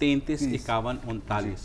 335139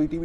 PTV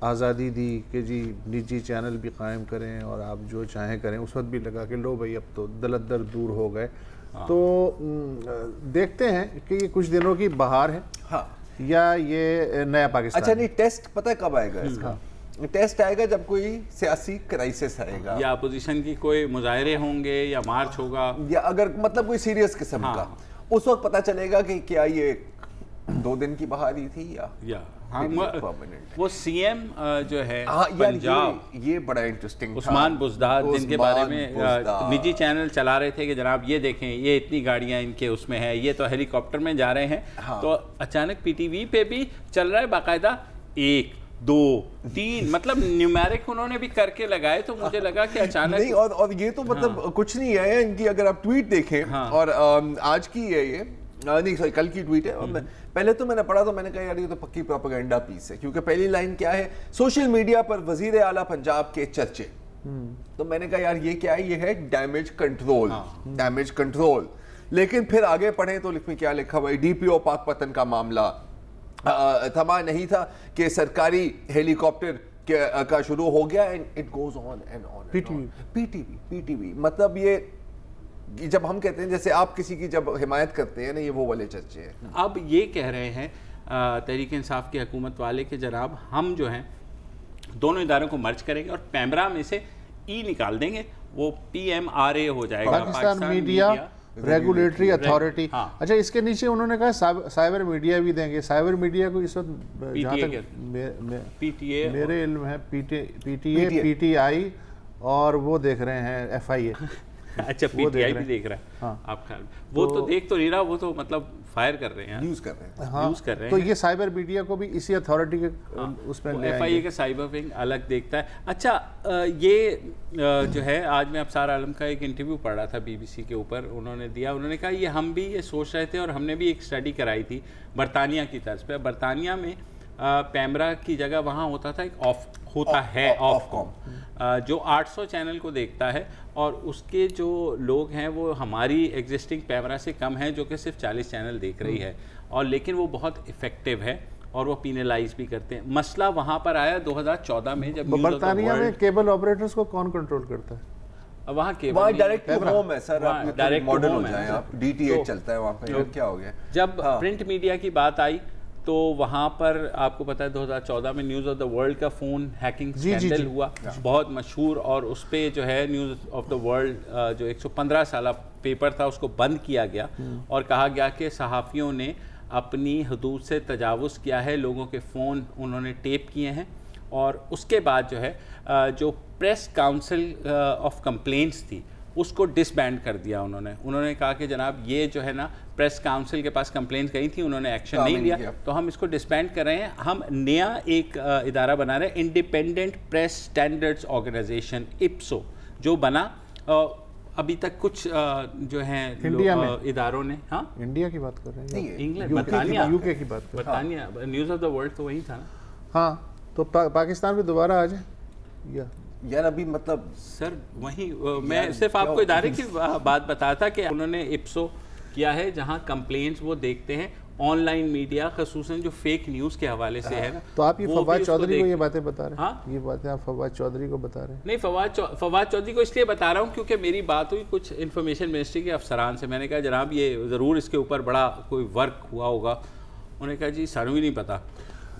آزادی دی کہ جی نجی چینل بھی قائم کریں اور آپ جو چاہیں کریں، اس وقت بھی لگا کہ لو بھائی اب تو دلدر دور ہو گئے. تو دیکھتے ہیں کہ یہ کچھ دنوں کی بہار ہے یا یہ نیا پاکستان. اچھا نہیں، ٹیسٹ پتہ کب آئے گا اس کا؟ ٹیسٹ آئے گا جب کوئی سیاسی کرائسس آئے گا یا اپوزیشن کی کوئی مظاہرے ہوں گے یا مارچ ہوگا یا اگر مطلب کوئی سیریس قسم کا، اس وقت پتہ چلے گا کہ کیا یہ 2 دن کی بہاری تھی یا وہ سی ایم جو ہے پنجاب، یہ بڑا انٹرسٹنگ عثمان بزدار، جن کے بارے میں نجی چینل چلا رہے تھے کہ جناب یہ دیکھیں یہ اتنی گاڑیاں ان کے اس میں ہے، یہ تو ہیلی کاپٹر میں جا رہے ہیں. تو اچانک پی ٹی وی پہ بھی چل رہا ہے باقاعدہ 1 2 3 مطلب نیومیرک انہوں نے بھی کر کے لگائے. تو مجھے لگا کہ اچانک نہیں، اور یہ تو مطلب کچھ نہیں ہے ان کی. اگر آپ ٹویٹ دیکھیں اور آج کی ہے یہ نہیں سوری کل کی ٹویٹ ہے، اور پہلے تو میں نے پڑھا تو میں نے کہا یار یہ تو پکی پروپیگنڈا پیس ہے، کیونکہ پہلی لائن کیا ہے، سوشل میڈیا پر وزیر اعلیٰ پنجاب کے چرچے. تو میں نے کہا یار یہ کیا ہے، یہ ہے ڈیمیج کنٹرول، ڈیمیج کنٹرول. لیکن پھر آگے پڑھیں تو میں کیا لکھا ہوا ہے، ڈی پی او پاک پتن کا معاملہ تھما نہیں تھا کہ سرکاری ہیلی کاپٹر کا شروع ہو گیا. It goes on and on. P T V مطلب یہ جب ہم کہتے ہیں جیسے آپ کسی کی جب حمایت کرتے ہیں نا، یہ وہ والے چرچے ہیں. اب یہ کہہ رہے ہیں تحریک انصاف کی حکومت والے کہ جناب ہم جو ہیں دونوں اداروں کو مرج کریں گے اور پیمرا میں سے ای نکال دیں گے، وہ PMRA ہو جائے گا، پاکستان میڈیا ریگولیٹری اتھارٹی. اچھا اس کے نیچے انہوں نے کہا سائبر میڈیا بھی دیں گے. سائبر میڈیا کو اس وقت میرے علم ہے پی ٹی آئی اور وہ دیکھ رہے ہیں FIA. اچھا پی ٹی آئی بھی دیکھ رہا ہے آپ خیال، وہ تو دیکھ تو نہیں رہا، وہ تو مطلب فائر کر رہے ہیں، یوز کر رہے ہیں. تو یہ سائبر میڈیا کو بھی اسی اتھارٹی کے اس میں لے آئیں گے. FIA کا سائبر ونگ الگ دیکھتا ہے. اچھا یہ جو ہے آج میں ابصار عالم کا ایک انٹرویو پڑھ رہا تھا BBC کے اوپر، انہوں نے دیا، انہوں نے کہا یہ ہم بھی یہ سوچ رہے تھے اور ہم نے بھی ایک اسٹڈی کرائی تھی برطانیہ کی طرز پہ. برطانیہ میں پیمرا کی جگہ وہاں ہوتا تھا ایک آف کام جو 800 چینل کو دیکھتا ہے، اور اس کے جو لوگ ہیں وہ ہماری ایگزسٹنگ پیمرا سے کم ہیں جو کہ صرف 40 چینل دیکھ رہی ہے، اور لیکن وہ بہت افیکٹو ہے اور وہ پینلائز بھی کرتے ہیں. مسئلہ وہاں پر آیا 2014 میں جب برطانیہ میں کیبل آپریٹرز کو کون کنٹرول کرتا ہے؟ وہاں کیبل ڈائریکٹ ٹو ہوم ہے سر، آپ ماڈل ہو جائیں، آپ DTH چلتا ہے وہاں پہ. کیا ہو گیا جب پرنٹ میڈیا کی بات آئی تو وہاں پر آپ کو پتہ ہے 2014 میں نیوز آف دا ورلڈ کا فون ہیکنگ اسکینڈل ہوا، بہت مشہور، اور اس پہ جو ہے نیوز آف دا ورلڈ جو 115 سالہ پیپر تھا اس کو بند کیا گیا اور کہا گیا کہ صحافیوں نے اپنی حدود سے تجاوز کیا ہے، لوگوں کے فون انہوں نے ٹیپ کیے ہیں. اور اس کے بعد جو ہے جو پریس کاؤنسل آف کمپلینٹس تھی اس کو ڈس بینڈ کر دیا. انہوں نے کہا کہ جناب یہ جو ہے نا پریس کاؤنسل کے پاس کمپلینٹ گئی تھی، انہوں نے ایکشن نہیں لیا، تو ہم اس کو ڈس بینڈ کر رہے ہیں. ہم نیا ایک ادارہ بنا رہے ہیں، independent press standards organisation IPSO، جو بنا. ابھی تک کچھ جو ہیں اداروں نے، ہاں انڈیا کی بات کر رہے ہیں، انگلینڈ، برطانیہ، UK کی بات کر رہے ہیں، برطانیہ، نیوز آف دا ورلڈ تو وہی تھا نا. ہاں تو پاکستان میں دوبارہ آ جائیں یار ابھی مطلب سر وہی میں صرف آپ کو ادارے کی بات بتاتا کہ انہوں نے IPSO کیا ہے جہاں کمپلینٹس وہ دیکھتے ہیں آن لائن میڈیا، خصوصاً جو فیک نیوز کے حوالے سے ہے نا. تو آپ یہ فواد چودھری کو یہ باتیں بتا رہے ہیں؟ یہ باتیں آپ فواد چودھری کو بتا رہے ہیں؟ نہیں، فواد چودھری کو اس لیے بتا رہا ہوں کیونکہ میری بات ہوئی کچھ انفارمیشن منسٹری کے افسران سے. میں نے کہا جناب یہ ضرور اس کے اوپر بڑا کوئی ورک ہوا ہوگا. انہوں نے کہا جی سانوں ہی نہیں پتا.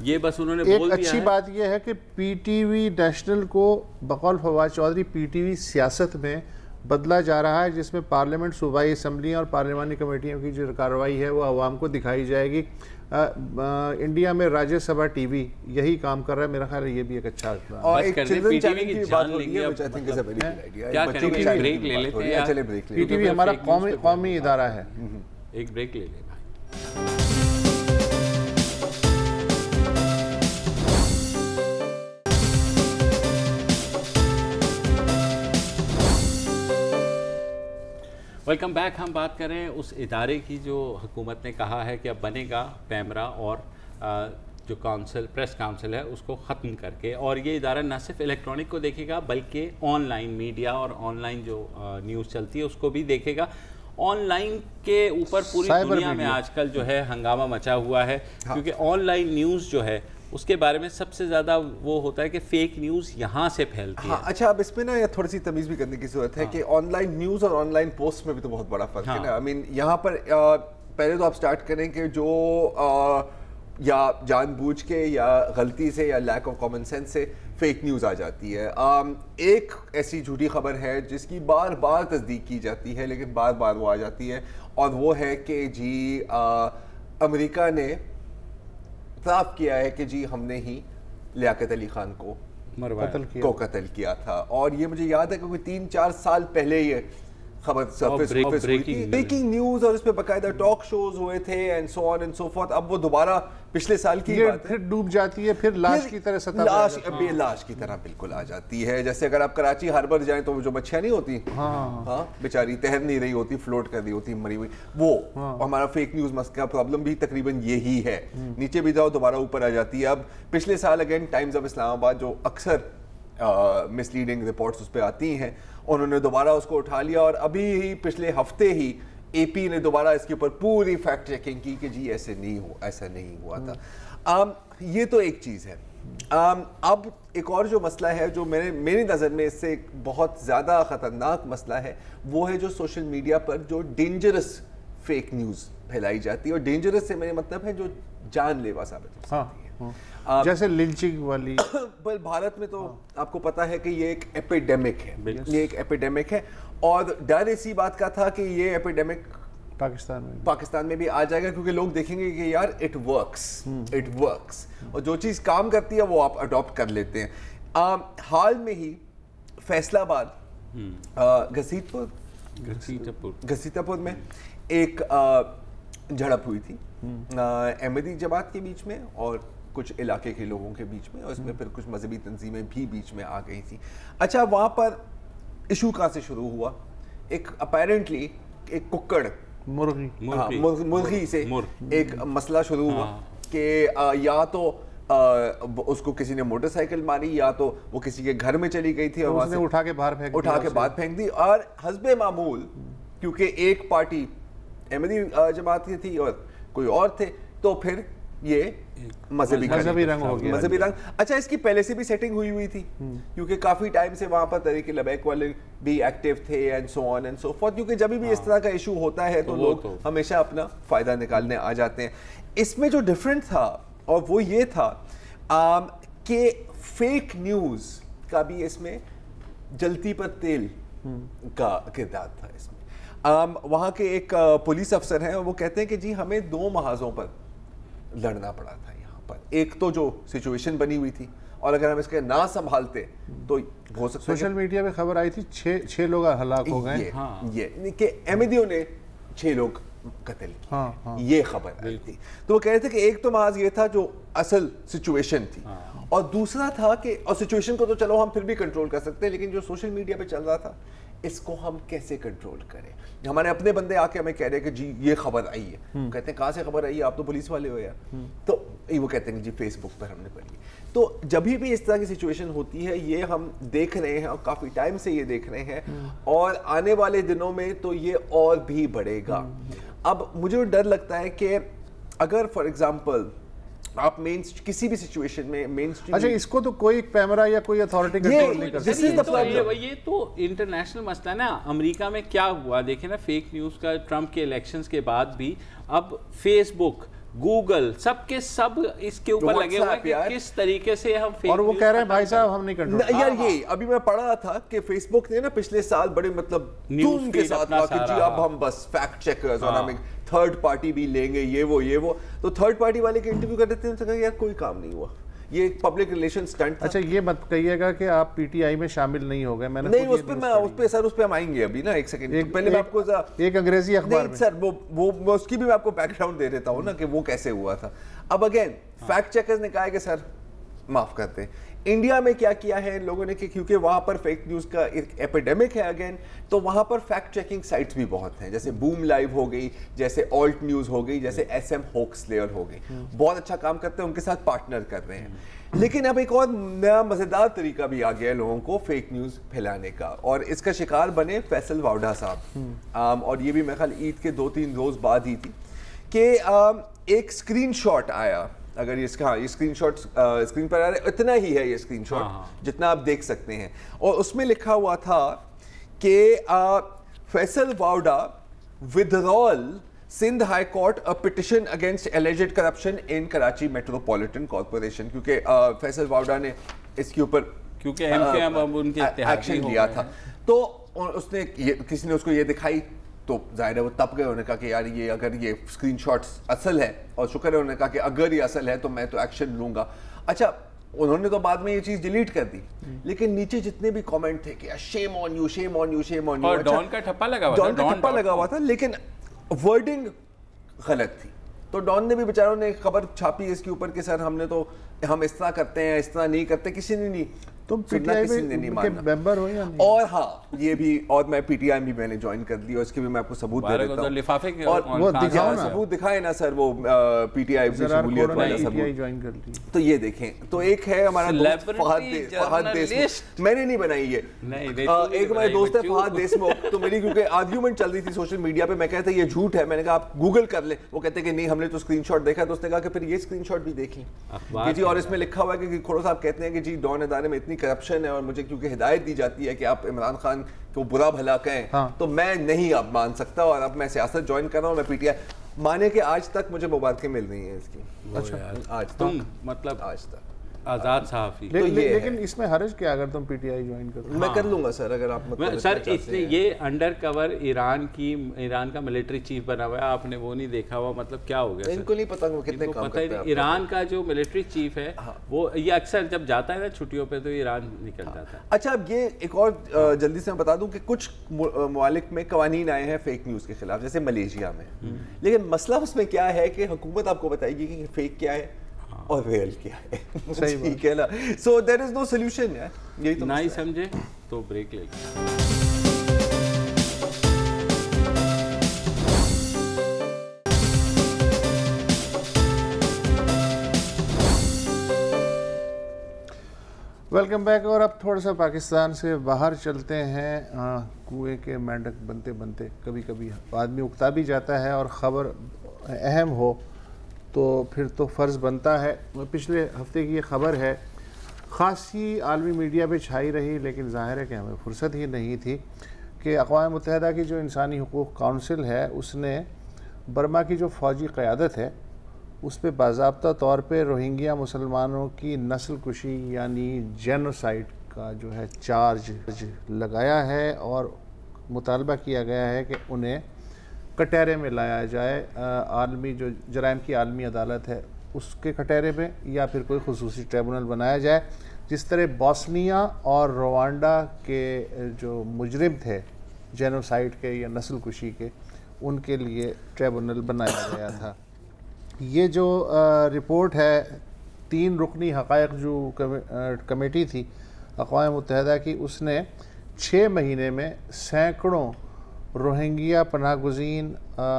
یہ بس انہوں نے بول دیا. ایک اچھی بات یہ ہے کہ PTV نیشنل کو بقول فواد چودھری PTV سیاست میں بدلا جا رہا ہے، جس میں پارلیمنٹ، صوبائی اسمبلیاں اور پارلیمانی کمیٹیوں کی جو کارروائی ہے وہ عوام کو دکھائی جائے گی. انڈیا میں راجیہ سبھا TV یہی کام کر رہا ہے. میرا خیال ہے یہ بھی ایک اچھا اور ایک چلڈرن چینل کی بات ہو رہی ہے، which I think is a very good idea. کیا کریں گے، بریک لے لیتے ہیں. چلے بریک لے. PTV ہمارا قومی ادارہ ہے. ایک بریک لے لیں بھائی. Welcome back. ہم بات کر رہے ہیں اس ادارے کی جو حکومت نے کہا ہے کہ اب بنے گا پیمرا، اور جو کاؤنسل، پریس کاؤنسل ہے اس کو ختم کر کے، اور یہ ادارہ نہ صرف الیکٹرانک کو دیکھے گا بلکہ آن لائن میڈیا اور آن لائن جو نیوز چلتی ہے اس کو بھی دیکھے گا. آن لائن کے اوپر پوری دنیا میں آج کل جو ہے ہنگامہ مچا ہوا ہے، کیونکہ آن لائن نیوز جو ہے اس کے بارے میں سب سے زیادہ وہ ہوتا ہے کہ فیک نیوز یہاں سے پھیلتی ہے. اچھا اب اس میں نا تھوڑی سی تمیز بھی کرنے کی ضرورت ہے کہ آن لائن نیوز اور آن لائن پوسٹ میں بھی تو بہت بڑا فرق ہے نا. آئی مین یہاں پر پہلے تو آپ سٹارٹ کریں کہ جو یا جان بوجھ کے یا غلطی سے یا لیک آف کامن سینس سے فیک نیوز آ جاتی ہے. ایک ایسی جھوٹی خبر ہے جس کی بار بار تصدیق کی جاتی ہے لیکن بار بار وہ آ جاتی ہے, اور وہ ہے کہ جی امریکہ نے اعتراف کیا ہے کہ جی ہم نے ہی لیاقت علی خان کو قتل کیا تھا. اور یہ مجھے یاد ہے کہ کوئی 3-4 سال پہلے یہ خبر سرفیس ہوئی تھی, بریکنگ نیوز, اور اس پہ باقاعدہ ٹاک شوز ہوئے تھے and so on and so forth. اب وہ دوبارہ پچھلے سال کی بات ہے, پھر ڈوب جاتی ہے, پھر لاش کی طرح سطح لاش کی طرح بالکل آ جاتی ہے. جیسے اگر آپ کراچی ہاربر جائیں تو جو مچھیاں نہیں ہوتی ہاں بیچاری تیر نہیں رہی ہوتی, فلوٹ کر رہی ہوتی مری ہوئی, وہ ہمارا فیک نیوز مسئلہ پرابلم بھی تقریباً یہی ہے. نیچے بھی جاؤ دوبارہ اوپر آ جاتی ہے. اب پچھلے سال اگین ٹائمز آف اسلام آباد جو اکثر مس لیڈنگ رپورٹس اس پہ آتی ہیں, انہوں نے دوبارہ اس کو اٹھا لیا, اور ابھی ہی پچھلے ہفتے ہی اے پی نے دوبارہ اس کے اوپر پوری فیکٹ چیکنگ کی کہ جی ایسا نہیں ہوا تھا. یہ تو ایک چیز ہے. اب ایک اور جو مسئلہ ہے جو میری نظر میں اس سے ایک بہت زیادہ خطرناک مسئلہ ہے, وہ ہے جو سوشل میڈیا پر جو ڈینجرس فیک نیوز پھیلائی جاتی ہے. اور ڈینجرس سے میرے مطلب ہے جو جان لیوا ثابت ہو سکتی ہے, جیسے لنچنگ والی. بھارت میں تو آپ کو پتا ہے کہ یہ ایک ایپیڈیمک ہے, یہ ایک ایپیڈیمک ہے, اور ڈر اسی بات کا تھا کہ یہ ایپیڈیمک پاکستان میں بھی آ جائے گا, کیونکہ لوگ دیکھیں گے کہ یار اٹ ورکس, اور جو چیز کام کرتی ہے وہ آپ اڈاپٹ کر لیتے ہیں. حال میں ہی فیصلہ آباد گھسیٹا پور میں ایک جھڑپ ہوئی تھی احمدی جماعت کے بیچ میں اور کچھ علاقے کے لوگوں کے بیچ میں, اور اس میں پھر کچھ مذہبی تنظیمیں بھی بیچ میں آ گئی تھیں. اچھا وہاں پر ایشو کہاں سے شروع ہوا؟ ایک اپیرنٹلی ایک ککڑ مرغی سے ایک مسئلہ شروع ہوا کہ یا تو اس کو کسی نے موٹر سائیکل ماری, یا تو وہ کسی کے گھر میں چلی گئی تھی اور وہاں سے اٹھا کے باہر پھینک دی. اور حسب معمول کیونکہ ایک پارٹی احمدی جماعت کی تھی اور کوئی اور تھے, تو پھر یہ مذہبی رنگ ہو گیا. مذہبی رنگ. اچھا اس کی پہلے سے بھی سیٹنگ ہوئی تھی, کیونکہ کافی ٹائم سے وہاں پر تحریک لبیک والے بھی ایکٹیو تھے and so on and so forth, کیونکہ جب بھی اس طرح کا ایشو ہوتا ہے تو لوگ ہمیشہ اپنا فائدہ نکالنے آ جاتے ہیں. اس میں جو ڈفرنٹ تھا اور وہ یہ تھا کہ فیک نیوز کا بھی اس میں جلتی پر تیل کا کردار تھا. اس میں وہاں کے ایک پولیس افسر ہیں, وہ کہتے ہیں کہ جی ہمیں 2 محاذوں پر لڑنا پڑا تھا یہاں پر. ایک تو جو سچویشن بنی ہوئی تھی, اور اگر ہم اس کے نہ سنبھالتے تو ہو سکتا ہے. سوشل میڈیا پہ خبر آئی تھی 6 لوگ ہلاک ہو گئے, یہ کہ احمدیوں نے 6 لوگ قتل کیے, یہ خبر آئی تھی. تو وہ کہہ رہے تھے کہ ایک تو محاذ یہ تھا جو اصل سچویشن تھی, اور دوسرا تھا کہ اور سچویشن کو تو چلو ہم پھر بھی کنٹرول کر سکتے ہیں, لیکن جو سوشل میڈیا پہ چل رہا تھا اس کو ہم کیسے کنٹرول کریں. ہمارے اپنے بندے آ کے ہمیں کہہ رہے کہ جی یہ خبر آئی ہے, کہتے ہیں کہاں سے خبر آئی ہے, آپ تو پولیس والے ہو یار. تو وہ کہتے ہیں کہ جی فیس بک پر ہم نے پڑھی. تو جب بھی اس طرح کی سچویشن ہوتی ہے یہ ہم دیکھ رہے ہیں, اور کافی ٹائم سے یہ دیکھ رہے ہیں, اور آنے والے دنوں میں تو یہ اور بھی بڑھے گا. اب مجھے ڈر لگتا ہے کہ اگر فار ایگزامپل آپ کسی بھی سچویشن میں مین اسٹریم, اچھا اس کو تو کوئی کیمرہ یا کوئی اتھارٹی کنٹرول نہیں کر سکتی. یہ تو انٹرنیشنل مسئلہ ہے نا. امریکہ میں کیا ہوا دیکھیں نا, فیک نیوز کا ٹرمپ کے الیکشنز کے بعد بھی اب فیس بک, گوگل, سب کے سب اس کے اوپر لگے ہوئے کہ کس طریقے سے ہم فیک, اور وہ کہہ رہے ہیں بھائی صاحب ہم نہیں کنٹرول. یار یہ ابھی میں پڑھ رہا تھا کہ فیس بک نے نا پچھلے سال بڑے مطلب دھوم کے ساتھ کہا کہ جی اب ہم بس فیکٹ چیکرز اور ہم تھرڈ پارٹی بھی لیں گے, یہ وہ. تو تھرڈ پارٹی والے کے انٹرویو کر دیتے ہیں, تو کہا یار کوئی کام نہیں ہوا, یہ ایک پبلک ریلیشن سٹنٹ تھا. اچھا یہ مت کہیے گا کہ آپ پی ٹی آئی میں شامل نہیں ہو گئے. میں نے نہیں اس پہ ہم آئیں گے ابھی نا, ایک سیکنڈ پہلے میں آپ کو ایک انگریزی اخبار میں سر وہ اس کی بھی میں آپ کو بیک گراؤنڈ دے دیتا ہوں نا کہ وہ کیسے ہوا تھا. اب اگین فیکٹ چیکرز نے کہا کہ سر معاف کرتے ہیں. انڈیا میں کیا ہے ان لوگوں نے کہ کیونکہ وہاں پر فیک نیوز کا ایک ایپیڈیمک ہے اگین, تو وہاں پر فیکٹ چیکنگ سائٹس بھی بہت ہیں, جیسے بوم لائیو ہو گئی, جیسے آلٹ نیوز ہو گئی, جیسے ایس ایم ہوکس لیئر ہو گئی. بہت اچھا کام کرتے ہیں, ان کے ساتھ پارٹنر کر رہے ہیں. لیکن اب ایک اور نیا مزیدار طریقہ بھی آ گیا ہے لوگوں کو فیک نیوز پھیلانے کا, اور اس کا شکار بنے فیصل واوڈا صاحب. اور یہ بھی میرے خیال عید کے 2-3 روز بعد ہی تھی کہ ایک اسکرین شاٹ آیا اگر یہ اسکرین شاٹ اسکرین پر آ رہا ہے, اتنا ہی ہے یہ اسکرین شاٹ جتنا آپ دیکھ سکتے ہیں, اور اس میں لکھا ہوا تھا کہ Faisal واؤڈا withdrawal Sindh High Court a petition against alleged corruption in Karachi Metropolitan Corporation, کیونکہ فیصل واؤڈا نے اس کے اوپر کیونکہ ان کے ایکشن لیا تھا, تو اس نے کسی نے اس کو یہ دکھائی, تو ظاہر ہے وہ تب گئے, انہوں نے کہا کہ یار یہ اگر یہ اسکرین شاٹس اصل ہے, اور شکر ہے انہوں نے کہا کہ اگر یہ اصل ہے تو میں تو ایکشن لوں گا. اچھا انہوں نے تو بعد میں یہ چیز ڈیلیٹ کر دی, لیکن نیچے جتنے بھی کامنٹ تھے کہ shame on you, shame on you, shame on you, اور ڈان کا ٹھپا لگا ہوا تھا, لیکن ورڈنگ غلط تھی. تو ڈان نے بھی بیچاروں نے خبر چھاپی اس کے اوپر کہ سر ہم اس طرح کرتے ہیں, اس طرح نہیں کرتے, کسی نے نہیں, تم پی ٹی آئی کے ممبر ہو یا نہیں؟ اور ہاں یہ بھی, اور میں پی ٹی آئی بھی میں نے جوائن کر لی, اور اس کے بھی میں آپ کو ثبوت دے دیتا ہوں, اور وہ ثبوت دکھائے نا سر, وہ پی ٹی آئی میں شمولیت والا ثبوت. تو یہ دیکھیں, تو ایک ہے ہمارا فہد دیسمکھ, میں نے نہیں بنائی یہ, ایک ہمارے دوست ہے فہد دیسمکھ, تو میری کیونکہ آرگیومنٹ چل رہی تھی سوشل میڈیا پہ, میں کہتا یہ جھوٹ ہے, میں نے کہا آپ گوگل کر لیں, وہ کہتے کہ نہیں ہم نے تو اسکرین شاٹ دیکھا, تو اس نے کہا کہ پھر یہ اسکرین شاٹ بھی دیکھ لیں جی, اور اس میں لکھا ہوا ہے کہ کھوڑو صاحب کہتے ہیں کہ جی ڈان ادارے میں اتنی کرپشن ہے, اور مجھے کیونکہ ہدایت دی جاتی ہے کہ آپ عمران خان کو برا بھلا کہیں, تو میں نہیں اب مان سکتا, اور اب میں سیاست جوائن کر رہا ہوں, میں پی ٹی آئی مانے کہ آج تک مجھے مبارکیں مل رہی ہیں اس کی. اچھا آج تک, مطلب آج تک آزاد صحافی. لیکن اس میں حرج کیا اگر تم پی ٹی آئی جوائن کرو؟ میں کر لوں گا سر, اگر آپ سر اس نے یہ انڈر کور ایران کا ملٹری چیف بنا ہوا ہے, آپ نے وہ نہیں دیکھا ہوا, مطلب کیا ہو گیا؟ ان کو نہیں پتا وہ کتنے کام کرتے ہیں. ایران کا جو ملٹری چیف ہے وہ یہ اکثر جب جاتا ہے نا چھٹیوں پہ تو ایران نکل جاتا ہے. اچھا اب یہ ایک اور جلدی سے میں بتا دوں کہ کچھ ممالک میں قوانین آئے ہیں فیک نیوز کے خلاف, جیسے ملیشیا میں, لیکن مسئلہ اس میں کیا ہے کہ حکومت آپ کو بتائے گی کہ فیک کیا ہے اور ریئل کیا ہے, ٹھیک ہے نا, سو دیر از نو سولوشن ہے, یہی تو نہیں سمجھے تو بریک لے لیں. Welcome back. اور اب تھوڑا سا پاکستان سے باہر چلتے ہیں. کنویں کے مینڈک بنتے بنتے کبھی کبھی آدمی اکتا بھی جاتا ہے, اور خبر اہم ہو تو پھر تو فرض بنتا ہے. پچھلے ہفتے کی یہ خبر ہے, خاصی عالمی میڈیا پہ چھائی رہی, لیکن ظاہر ہے کہ ہمیں فرصت ہی نہیں تھی, کہ اقوام متحدہ کی جو انسانی حقوق کونسل ہے اس نے برما کی جو فوجی قیادت ہے اس پہ باضابطہ طور پہ روہنگیا مسلمانوں کی نسل کشی یعنی جینوسائیڈ کا جو ہے چارج لگایا ہے, اور مطالبہ کیا گیا ہے کہ انہیں کٹہرے میں لایا جائے, عالمی جو جرائم کی عالمی عدالت ہے اس کے کٹہرے میں, یا پھر کوئی خصوصی ٹریبونل بنایا جائے, جس طرح بوسنیا اور روانڈا کے جو مجرم تھے جینوسائیڈ کے یا نسل کشی کے, ان کے لیے ٹریبونل بنایا گیا تھا. یہ جو رپورٹ ہے 3 رکنی حقائق جو کمیٹی تھی اقوام متحدہ کی, اس نے 6 مہینے میں سینکڑوں روہنگیا پناہ گزین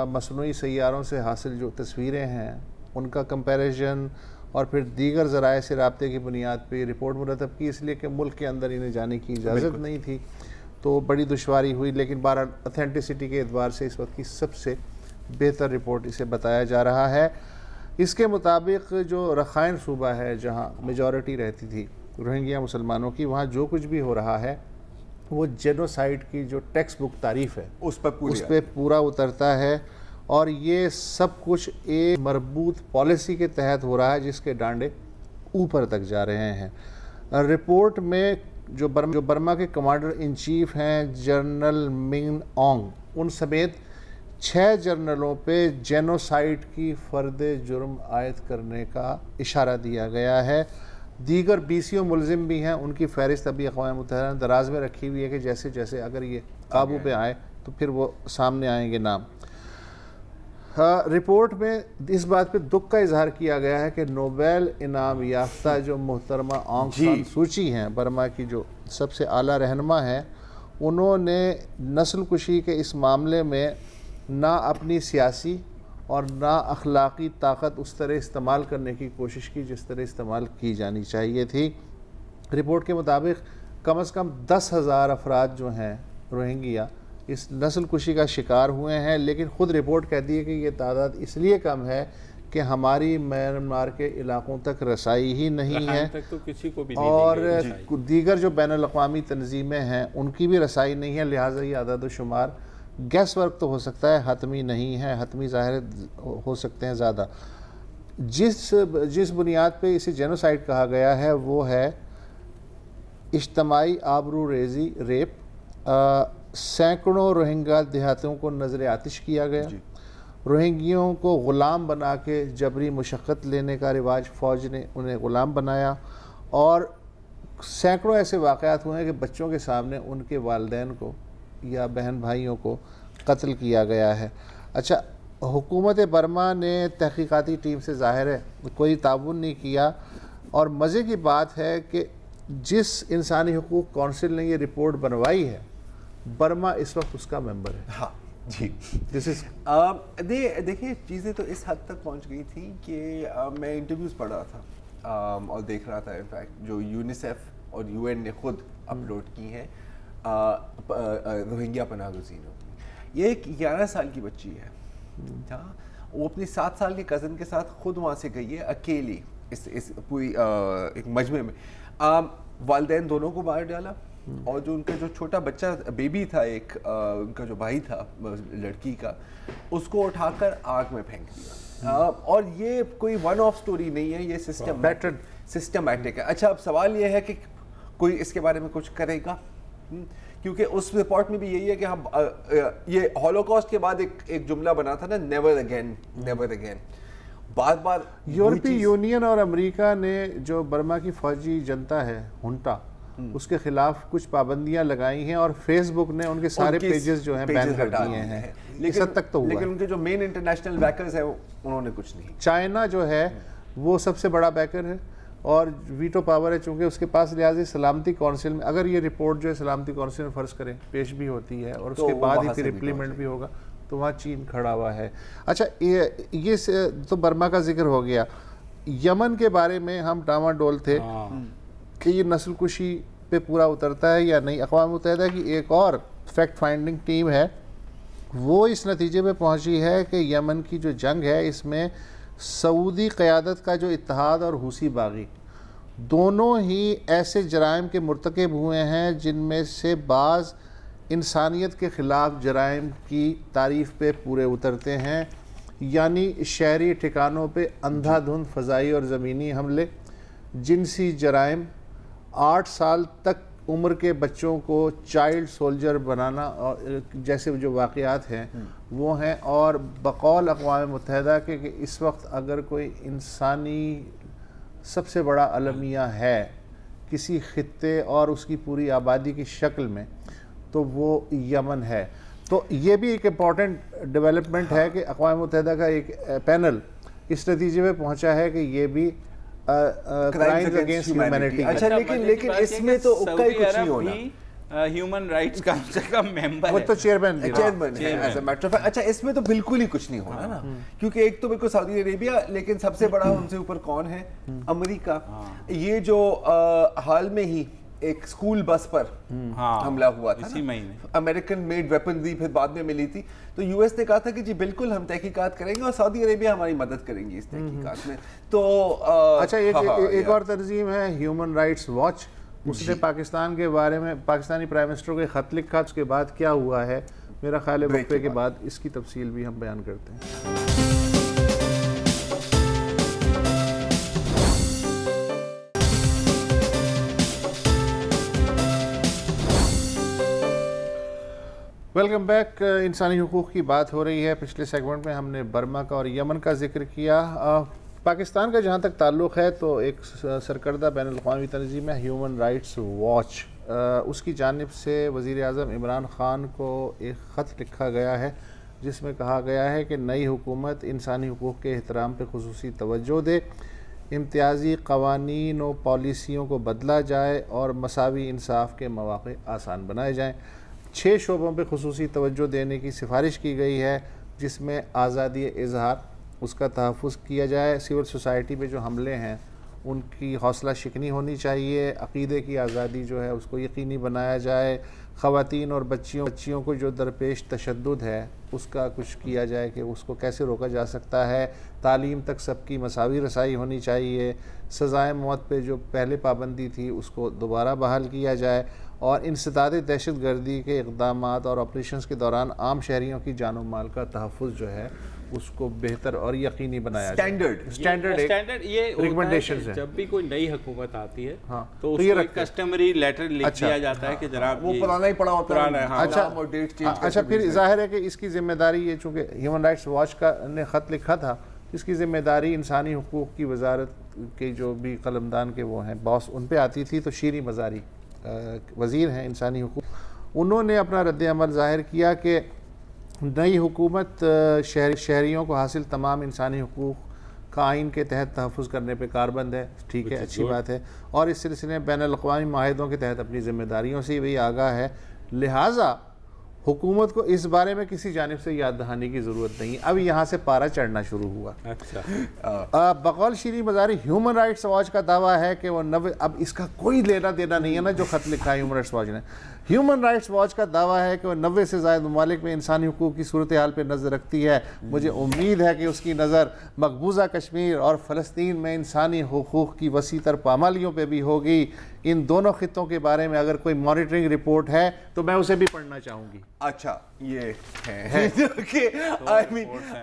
مصنوعی سیاروں سے حاصل جو تصویریں ہیں ان کا کمپیریزن, اور پھر دیگر ذرائع سے رابطے کی بنیاد پہ یہ رپورٹ مرتب کی, اس لیے کہ ملک کے اندر انہیں جانے کی اجازت نہیں تھی, تو بڑی دشواری ہوئی. لیکن بہرحال اتھینٹسٹی کے اعتبار سے اس وقت کی سب سے بہتر رپورٹ اسے بتایا جا رہا ہے. اس کے مطابق جو رخائن صوبہ ہے جہاں میجورٹی رہتی تھی روہنگیا مسلمانوں کی, وہاں جو کچھ بھی ہو رہا ہے وہ جینوسائیڈ کی جو ٹیکسٹ بک تعریف ہے اس پہ پورا اترتا ہے, اور یہ سب کچھ ایک مربوط پالیسی کے تحت ہو رہا ہے جس کے ڈانڈے اوپر تک جا رہے ہیں. رپورٹ میں جو برما کے کمانڈر ان چیف ہیں جنرل منگ اونگ, ان سمیت 6 جنرلوں پہ جینوسائیڈ کی فرد جرم عائد کرنے کا اشارہ دیا گیا ہے. دیگر 20 ملزم بھی ہیں, ان کی فہرست ابھی اقوام متحدہ نے دراز میں رکھی ہوئی ہے کہ جیسے جیسے اگر یہ قابو پہ آئے تو پھر وہ سامنے آئیں گے نام. رپورٹ میں اس بات پہ دکھ کا اظہار کیا گیا ہے کہ نوبیل انعام یافتہ جو محترمہ آنگ سان سوچی ہیں, برما کی جو سب سے اعلیٰ رہنما ہیں, انہوں نے نسل کشی کے اس معاملے میں نہ اپنی سیاسی اور نہ اخلاقی طاقت اس طرح استعمال کرنے کی کوشش کی جس طرح استعمال کی جانی چاہیے تھی. رپورٹ کے مطابق کم از کم 10,000 افراد جو ہیں روہنگیا اس نسل کشی کا شکار ہوئے ہیں, لیکن خود رپورٹ کہتی ہے کہ یہ تعداد اس لیے کم ہے کہ ہماری میانمار کے علاقوں تک رسائی ہی نہیں ہے تک تو کسی کو بھی نہیں اور دیگر جو بین الاقوامی تنظیمیں ہیں ان کی بھی رسائی نہیں ہے، لہٰذا یہ عدد و شمار گیس ورک تو ہو سکتا ہے، حتمی نہیں ہے، حتمی ظاہر ہو سکتے ہیں زیادہ۔ جس بنیاد پہ اسے جینوسائیڈ کہا گیا ہے وہ ہے اجتماعی آبرو ریزی، ریپ، سینکڑوں روہنگا دیہاتوں کو نظر آتش کیا گیا، روہنگیوں کو غلام بنا کے جبری مشقت لینے کا رواج، فوج نے انہیں غلام بنایا، اور سینکڑوں ایسے واقعات ہوئے ہیں کہ بچوں کے سامنے ان کے والدین کو یا بہن بھائیوں کو قتل کیا گیا ہے۔ اچھا، حکومت برما نے تحقیقاتی ٹیم سے ظاہر ہے کوئی تعاون نہیں کیا، اور مزے کی بات ہے کہ جس انسانی حقوق کونسل نے یہ رپورٹ بنوائی ہے برما اس وقت اس کا ممبر ہے۔ ہاں جی، دیکھیں چیزیں تو اس حد تک پہنچ گئی تھیں کہ میں انٹرویوز پڑھ رہا تھا اور دیکھ رہا تھا انفیکٹ جو یونیسیف اور یو این نے خود اپلوڈ کی ہیں روہنگیا پناہ گزینوں کی۔ یہ ایک 11 سال کی بچی ہے، وہ اپنی 7 سال کے کزن کے ساتھ خود وہاں سے گئی ہے اکیلی اس پوری ایک مجمع میں۔ والدین دونوں کو باہر ڈالا، اور جو ان کا جو چھوٹا بچہ بیبی تھا، ایک ان کا جو بھائی تھا لڑکی کا، اس کو اٹھا کر آگ میں پھینک دیا۔ اور یہ کوئی ون آف سٹوری نہیں ہے، یہ سسٹمیٹک ہے۔ اچھا، اب سوال یہ ہے کہ کوئی اس کے بارے میں کچھ کرے گا، کیونکہ اس رپورٹ میں بھی یہی ہے کہ ہم یہ ہولوکاسٹ کے بعد ایک جملہ بنا تھا نا، نیور اگین، نیور اگین، بار بار یورپی یونین اور امریکہ نے جو برما کی فوجی جنتا ہے ہنٹا، اس کے خلاف کچھ پابندیاں لگائی ہیں، اور فیس بک نے ان کے سارے پیجز جو ہیں بین کر دیے ہیں۔ اس حد تک تو ہوا، لیکن ان کے جو مین انٹرنیشنل بیکرز ہیں انہوں نے کچھ نہیں۔ چائنا جو ہے وہ سب سے بڑا بیکر ہے اور ویٹو پاور ہے، چونکہ اس کے پاس لہٰذا سلامتی کونسل میں اگر یہ رپورٹ جو ہے سلامتی کونسل میں فرض کریں پیش بھی ہوتی ہے اور اس کے بعد ہی پھر امپلیمنٹ بھی ہوگا، تو وہاں چین کھڑا ہوا ہے۔ اچھا، یہ تو برما کا ذکر ہو گیا۔ یمن کے بارے میں ہم ڈاما ڈول تھے کہ یہ نسل کشی پہ پورا اترتا ہے یا نہیں۔ اقوام متحدہ کی ایک اور فیکٹ فائنڈنگ ٹیم ہے، وہ اس نتیجے پہ پہنچی ہے کہ یمن کی جو جنگ ہے اس میں سعودی قیادت کا جو اتحاد اور حوثی باغی دونوں ہی ایسے جرائم کے مرتکب ہوئے ہیں جن میں سے بعض انسانیت کے خلاف جرائم کی تعریف پہ پورے اترتے ہیں، یعنی شہری ٹھکانوں پہ اندھا دھند فضائی اور زمینی حملے، جنسی جرائم، 8 سال تک عمر کے بچوں کو چائلڈ سولجر بنانا اور جیسے جو واقعات ہیں وہ ہیں۔ اور بقول اقوام متحدہ کہ اس وقت اگر کوئی انسانی سب سے بڑا المیہ ہے کسی خطے اور اس کی پوری آبادی کی شکل میں تو وہ یمن ہے۔ تو یہ بھی ایک امپورٹنٹ ڈیولپمنٹ ہے کہ اقوام متحدہ کا ایک پینل اس نتیجے میں پہنچا ہے کہ یہ بھی کرائمز اگینسٹ ہیومینٹی۔ اچھا، لیکن اس میں تو اکا ہی کچھ نہیں ہونا۔ ہیومن رائٹس کا ممبر وہ تو چیئرمین ہے as a matter of fact. اچھا، اس میں تو بالکل ہی کچھ نہیں ہونا نا، کیونکہ ایک تو بالکل سعودی عربیہ، لیکن سب سے بڑا ان سے اوپر کون ہے؟ امریکہ۔ یہ جو حال میں ہی ایک اسکول بس پر حملہ ہوا تھا اسی مہینے، امریکن میڈ ویپنری پھر بعد میں ملی تھی، تو یو ایس نے کہا تھا کہ جی بالکل ہم تحقیقات کریں گے اور سعودی عربیہ ہماری مدد کریں گی اس تحقیقات میں۔ تو اچھا، ایک اور تنظیم ہے ہیومن رائٹس واچ، اس نے پاکستان کے بارے میں پاکستانی پرائم منسٹر کو ایک خط لکھا، اس کے بعد کیا ہوا ہے میرا خیال ہے وقفے کے بعد اس کی تفصیل بھی ہم بیان کرتے ہیں۔ Welcome back. انسانی حقوق کی بات ہو رہی ہے۔ پچھلے سیگمنٹ میں ہم نے برما کا اور یمن کا ذکر کیا۔ پاکستان کا جہاں تک تعلق ہے تو ایک سرکردہ بین الاقوامی تنظیم ہے ہیومن رائٹس واچ، اس کی جانب سے وزیر اعظم عمران خان کو ایک خط لکھا گیا ہے جس میں کہا گیا ہے کہ نئی حکومت انسانی حقوق کے احترام پہ خصوصی توجہ دے، امتیازی قوانین و پالیسیوں کو بدلا جائے اور مساوی انصاف کے مواقع آسان بنائے جائیں۔ 6 شعبوں پہ خصوصی توجہ دینے کی سفارش کی گئی ہے، جس میں آزادی اظہار، اس کا تحفظ کیا جائے، سول سوسائٹی پہ جو حملے ہیں ان کی حوصلہ شکنی ہونی چاہیے، عقیدے کی آزادی جو ہے اس کو یقینی بنایا جائے، خواتین اور بچیوں کو جو درپیش تشدد ہے اس کا کچھ کیا جائے کہ اس کو کیسے روکا جا سکتا ہے، تعلیم تک سب کی مساوی رسائی ہونی چاہیے، سزائے موت پہ جو پہلے پابندی تھی اس کو دوبارہ بحال کیا جائے، اور انسداد دہشت گردی کے اقدامات اور آپریشنز کے دوران عام شہریوں کی جان و مال کا تحفظ جو ہے اس کو بہتر اور یقینی بنایا جائے۔ اسٹینڈرڈ یہ ریکمنڈیشنز ہیں، جب بھی کوئی نئی حکومت آتی ہے تو اس کو ایک کسٹمری لیٹر لکھ دیا جاتا ہے کہ جناب وہ پرانا ہی پڑا ہوتا ہے۔ اچھا پھر ظاہر ہے کہ اس کی ذمہ داری یہ، چونکہ ہیومن رائٹس واچ کا نے خط لکھا تھا، اس کی ذمہ داری انسانی حقوق کی وزارت کے جو بھی قلمدان کے وہ ہیں باس ان پہ آتی تھی، تو شیریں مزاری وزیر ہیں انسانی حقوق، انہوں نے اپنا رد عمل ظاہر کیا کہ نئی حکومت شہریوں کو حاصل تمام انسانی حقوق کا آئین کے تحت تحفظ کرنے پہ کاربند ہے، ٹھیک ہے، اچھی بات ہے، اور اس سلسلے میں بین الاقوامی معاہدوں کے تحت اپنی ذمہ داریوں سے بھی آگاہ ہے، لہٰذا حکومت کو اس بارے میں کسی جانب سے یاد دہانی کی ضرورت نہیں۔ اب یہاں سے پارا چڑھنا شروع ہوا۔ بقول Shireen Mazari, human rights watch کا دعویٰ ہے کہ وہ اب اس کا کوئی لینا دینا نہیں ہے نا جو خط لکھا ہے ہیومن رائٹس واچ نے۔ ہیومن رائٹس واچ کا دعویٰ ہے کہ وہ 90 سے زائد ممالک میں انسانی حقوق کی صورتحال پہ نظر رکھتی ہے۔ مجھے امید ہے کہ اس کی نظر مقبوضہ کشمیر اور فلسطین میں انسانی حقوق کی وسیع تر پامالیوں پہ بھی ہوگی۔ ان دونوں خطوں کے بارے میں اگر کوئی مانیٹرنگ رپورٹ ہے تو میں اسے بھی پڑھنا چاہوں گی۔ اچھا یہ ہے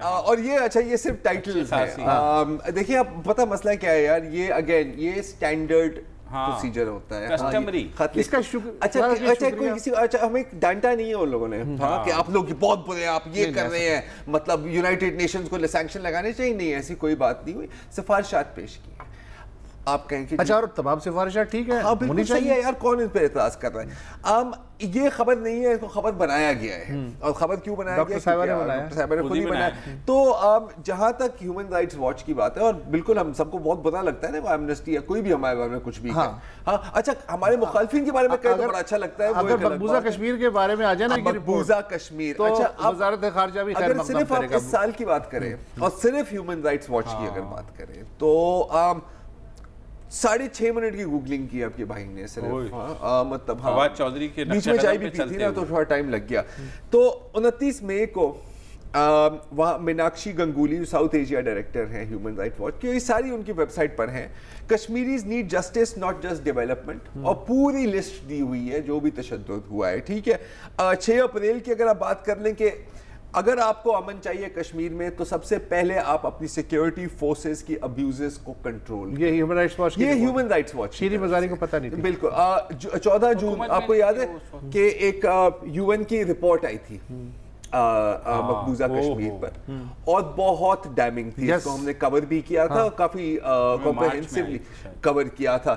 اور یہ اچھا یہ صرف ٹائٹلز ہیں۔ دیکھیں اب پتہ مسئلہ کیا ہے یار، یہ اگین یہ اسٹینڈرڈ پروسیجر ہوتا ہے، کسٹمری۔ اس کا اچھا کوئی کسی ہمیں ڈانٹا نہیں ہے ان لوگوں نے کہ آپ لوگ بہت برے ہیں، آپ یہ کر رہے ہیں، مطلب یونائٹڈ نیشنز کو سینکشن لگانے چاہیے، نہیں ایسی کوئی بات نہیں ہوئی، سفارشات پیش کی۔ آپ کہیں کہ اچھا اور تمام سفارشات ٹھیک ہے، ہاں بالکل صحیح ہے یار، کون ان پہ اعتراض کر رہا ہے؟ یہ خبر نہیں ہے، اس کو خبر بنایا گیا ہے، اور خبر کیوں بنایا گیا؟ ڈاکٹر صاحبہ نے خود ہی بنایا۔ تو جہاں تک ہیومن رائٹس واچ کی بات ہے، اور بالکل ہم سب کو بہت برا لگتا ہے نا ایمنسٹی یا کوئی بھی ہمارے بارے میں کچھ بھی ہاں اچھا ہمارے مخالفین کے بارے میں کہیں تو بڑا اچھا لگتا ہے۔ اگر مقبوضہ کشمیر کے بارے میں آ جائے نا، مقبوضہ کشمیر، اچھا وزارت خارجہ بھی خیر مقدم صرف کرے گا، آپ اس سال کی بات کریں اور صرف ہیومن رائٹس واچ کی اگر بات کریں تو 6.5 منٹ کی گوگلنگ کی آپ کے بھائی نے صرف، مطلب فواد چودھری کے بیچ میں چائے بھی پی تھی نا تو تھوڑا ٹائم لگ گیا۔ تو 29 مئی کو وہاں Meenakshi Ganguly south Asia director ہیں ہیومن رائٹ واچ کی، یہ ساری ان کی ویب سائٹ پر ہیں، Kashmiris need justice not just development, اور پوری لسٹ دی ہوئی ہے جو بھی تشدد ہوا ہے، ٹھیک ہے۔ 6 اپریل کی اگر آپ بات کر لیں کہ اگر آپ کو امن چاہیے کشمیر میں تو سب سے پہلے آپ اپنی سیکیورٹی فورسز کی ابیوزز کو کنٹرول، یہ ہیومن رائٹس واچ، یہ human rights watch Shireen Mazari کو پتہ نہیں تھی بالکل۔ 14 جون آپ کو یاد ہے کہ ایک یو این کی رپورٹ آئی تھی مقبوضہ کشمیر پر، اور بہت ڈیمنگ تھی، اس کو ہم نے کور بھی کیا تھا، کافی کمپریہنسولی کور کیا تھا،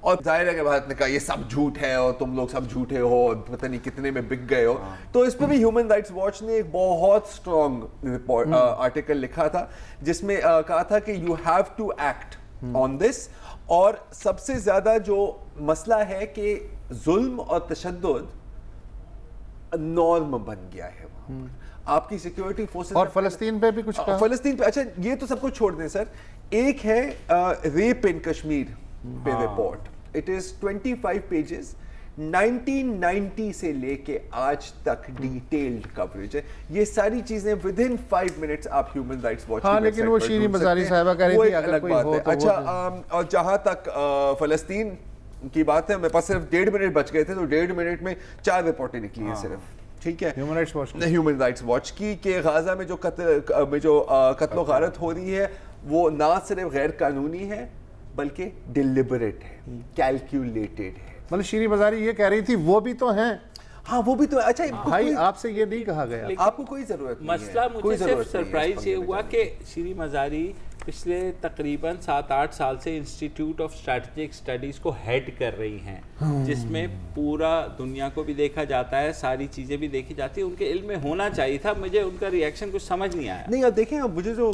اور ظاہر ہے کہ بھارت نے کہا یہ سب جھوٹ ہے اور تم لوگ سب جھوٹے ہو اور پتہ نہیں کتنے میں بک گئے ہو۔ تو اس پہ بھی ہیومن رائٹس واچ نے ایک بہت اسٹرانگ رپورٹ آرٹیکل لکھا تھا جس میں کہا تھا کہ you have to act on this, اور سب سے زیادہ جو مسئلہ ہے کہ ظلم اور تشدد نارم بن گیا ہے وہاں، آپ کی سیکیورٹی فورسز، اور فلسطین پہ بھی کچھ کہا، فلسطین پہ اچھا یہ تو سب کو چھوڑ دیں سر، ایک ہے ریپ ان کشمیر پہ رپورٹ، اٹ از 25 پیجز، 1990 سے لے کے آج تک ڈیٹیلڈ کوریج ہے، یہ ساری چیزیں ود ان 5 منٹس آپ ہیومن رائٹس واچ، ہاں لیکن وہ شیریں مزاری صاحبہ کہہ رہی تھی اگر کوئی ہو تو۔ اچھا اور جہاں تک فلسطین کی بات ہے، میرے پاس صرف 1.5 منٹ بچ گئے تھے، تو 1.5 منٹ میں 4 رپورٹیں نکلی ہیں صرف، ٹھیک ہے، ہیومن رائٹس واچ کی، کہ غازہ میں جو قتل و غارت ہو رہی ہے وہ نہ صرف غیر قانونی ہے بلکہ ڈیلیبریٹ ہے، کیلکولیٹڈ ہے۔ مطلب شیریں مزاری یہ کہہ رہی تھی وہ بھی تو ہیں، ہاں وہ بھی تو، اچھا بھائی آپ سے یہ نہیں کہا گیا، آپ کو کوئی ضرورت نہیں ہے۔ مسئلہ مجھے صرف سرپرائز یہ ہوا کہ شیریں مزاری پچھلے تقریباً 7-8 سال سے انسٹیٹیوٹ آف اسٹریٹجک اسٹڈیز کو ہیڈ کر رہی ہیں، جس میں پورا دنیا کو بھی دیکھا جاتا ہے، ساری چیزیں بھی دیکھی جاتی ہیں، ان کے علم میں ہونا چاہیے تھا، مجھے ان کا ریئیکشن کچھ سمجھ نہیں آیا۔ نہیں اب دیکھیں، اب مجھے جو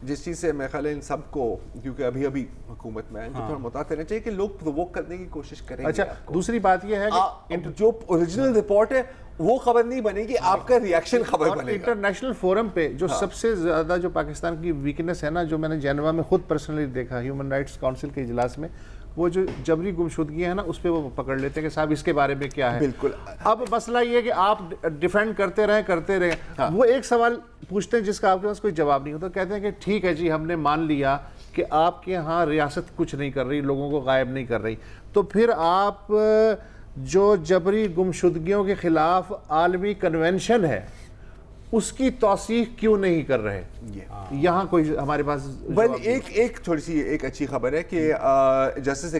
جس چیز سے میں خیال ہے ان سب کو، کیونکہ ابھی حکومت میں تھوڑا مطالعہ کرنا چاہیے کہ لوگ پرووک کرنے کی کوشش کریں۔ اچھا دوسری بات یہ ہے کہ جو اوریجنل رپورٹ ہے وہ خبر نہیں بنے گی, آپ کا ریاکشن خبر بنے گا. انٹرنیشنل فورم پہ جو سب سے زیادہ جو پاکستان کی ویکنس ہے نا, جو میں نے جنیوا میں خود پرسنلی دیکھا ہیومن رائٹس کونسل کے اجلاس میں, وہ جو جبری گمشدگی ہے نا, اس پہ وہ پکڑ لیتے ہیں کہ صاحب اس کے بارے میں کیا ہے. بالکل. اب مسئلہ یہ ہے کہ آپ ڈیفینڈ کرتے رہیں. وہ ایک سوال پوچھتے ہیں جس کا آپ کے پاس کوئی جواب نہیں ہوتا, کہتے ہیں کہ ٹھیک ہے جی ہم نے مان لیا کہ آپ کے ہاں ریاست کچھ نہیں کر رہی, لوگوں کو غائب نہیں کر رہی, تو پھر آپ جو جبری گمشدگیوں کے خلاف عالمی کنونشن ہے اس کی توثیق کیوں نہیں کر رہے. یہاں کوئی ہمارے پاس ایک تھوڑی سی ایک اچھی خبر ہے کہ جسٹس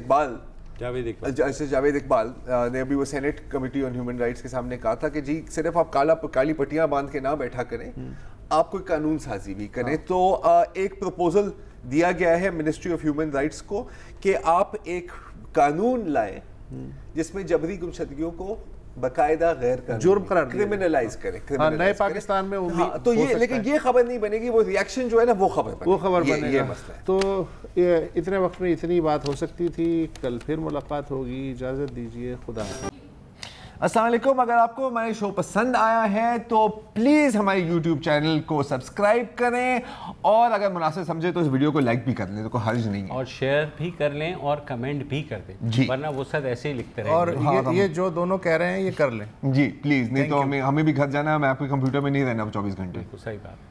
جاوید اقبال نے ابھی وہ senate committee on human rights کے سامنے کہا تھا کہ جی صرف آپ کالی پٹیاں باندھ کے نہ بیٹھا کریں, آپ کوئی قانون سازی بھی کریں. تو ایک پروپوزل دیا گیا ہے منسٹری آف ہیومن رائٹس کو کہ آپ ایک قانون لائیں جس میں جبری گمشدگیوں کو باقاعدہ غیر جرم قرار کرمینلائز کریں. نئے پاکستان میں تو یہ, لیکن یہ خبر نہیں بنے گی, وہ ریاکشن جو ہے نا وہ خبر بنے گا. تو اتنے وقت میں اتنی بات ہو سکتی تھی. کل پھر ملاقات ہوگی, اجازت دیجیے, خدا حافظ. السلام علیکم. اگر آپ کو ہمارے شو پسند آیا ہے تو پلیز ہمارے یوٹیوب چینل کو سبسکرائب کریں, اور اگر مناسب سمجھے تو اس ویڈیو کو لائک بھی کر لیں, تو کوئی حرج نہیں ہے, اور شیئر بھی کر لیں اور کمنٹ بھی کر دیں, ورنہ وہ سب ایسے ہی لکھتے رہیں. اور یہ جو دونوں کہہ رہے ہیں یہ کر لیں جی پلیز, نہیں تو ہمیں بھی گھر جانا ہے, میں آپ کے کمپیوٹر میں نہیں رہنا 24 گھنٹے. صحیح بات.